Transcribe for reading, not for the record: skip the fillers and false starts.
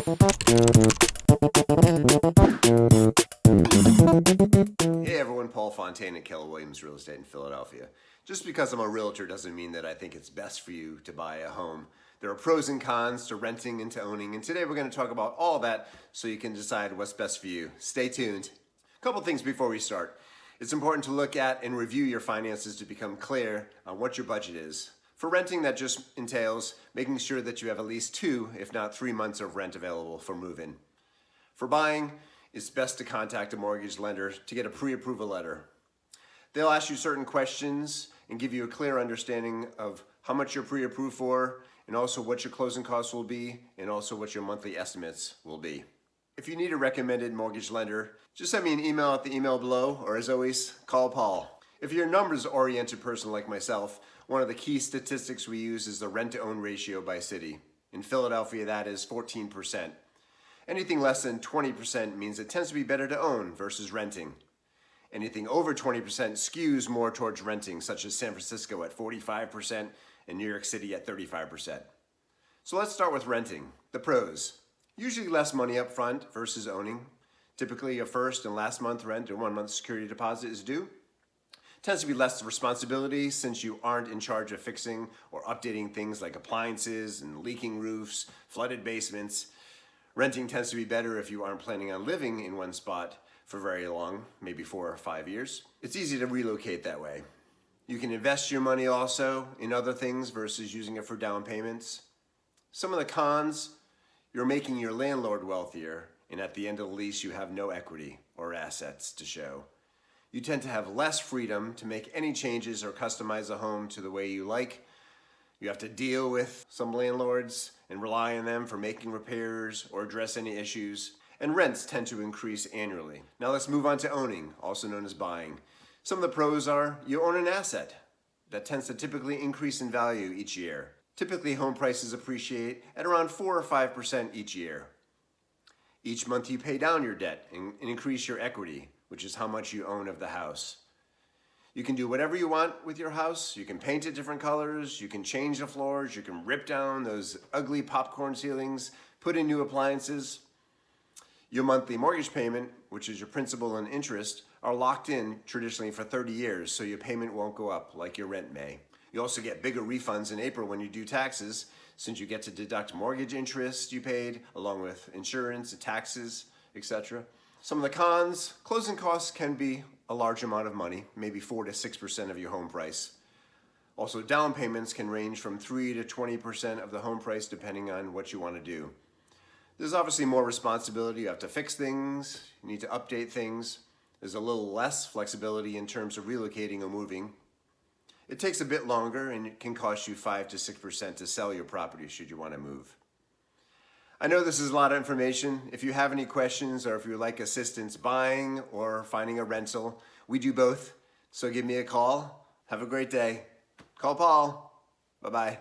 Hey everyone, Paul Fontaine at Keller Real Estate in Philadelphia. Just because I'm a realtor doesn't mean that I think it's best for you to buy a home. There are pros and cons to renting and to owning, and today we're going to talk about all that so you can decide what's best for you. Stay tuned. A couple things before we start. It's important to look at and review your finances to become clear on what your budget is. For renting, that just entails making sure that you have at least 2, if not 3 months of rent available for move-in. For buying, it's best to contact a mortgage lender to get a pre-approval letter. They'll ask you certain questions and give you a clear understanding of how much you're pre-approved for, and also what your closing costs will be, and also what your monthly estimates will be. If you need a recommended mortgage lender, just send me an email at the email below, or as always, call Paul. If you're a numbers-oriented person like myself, one of the key statistics we use is the rent-to-own ratio by city. In Philadelphia, that is 14%. Anything less than 20% means it tends to be better to own versus renting. Anything over 20% skews more towards renting, such as San Francisco at 45% and New York City at 35%. So let's start with renting. The pros. Usually less money up front versus owning. Typically a first and last month rent and 1 month security deposit is due. Tends to be less responsibility since you aren't in charge of fixing or updating things like appliances and leaking roofs, flooded basements. Renting tends to be better if you aren't planning on living in one spot for very long, maybe 4 or 5 years. It's easy to relocate that way. You can invest your money also in other things versus using it for down payments. Some of the cons, you're making your landlord wealthier, and at the end of the lease you have no equity or assets to show. You tend to have less freedom to make any changes or customize a home to the way you like. You have to deal with some landlords and rely on them for making repairs or address any issues. And rents tend to increase annually. Now let's move on to owning, also known as buying. Some of the pros are you own an asset that tends to typically increase in value each year. Typically home prices appreciate at around 4 or 5% each year. Each month you pay down your debt and increase your equity, which is how much you own of the house. You can do whatever you want with your house. You can paint it different colors, you can change the floors, you can rip down those ugly popcorn ceilings, put in new appliances. Your monthly mortgage payment, which is your principal and interest, are locked in traditionally for 30 years, so your payment won't go up like your rent may. You also get bigger refunds in April when you do taxes, since you get to deduct mortgage interest you paid, along with insurance, taxes, etc. Some of the cons, closing costs can be a large amount of money, maybe 4 to 6% of your home price. Also, down payments can range from 3 to 20% of the home price depending on what you want to do. There's obviously more responsibility. You have to fix things, you need to update things. There's a little less flexibility in terms of relocating or moving. It takes a bit longer and it can cost you 5 to 6% to sell your property should you want to move. I know this is a lot of information. If you have any questions or if you would like assistance buying or finding a rental, we do both. So give me a call. Have a great day. Call Paul. Bye-bye.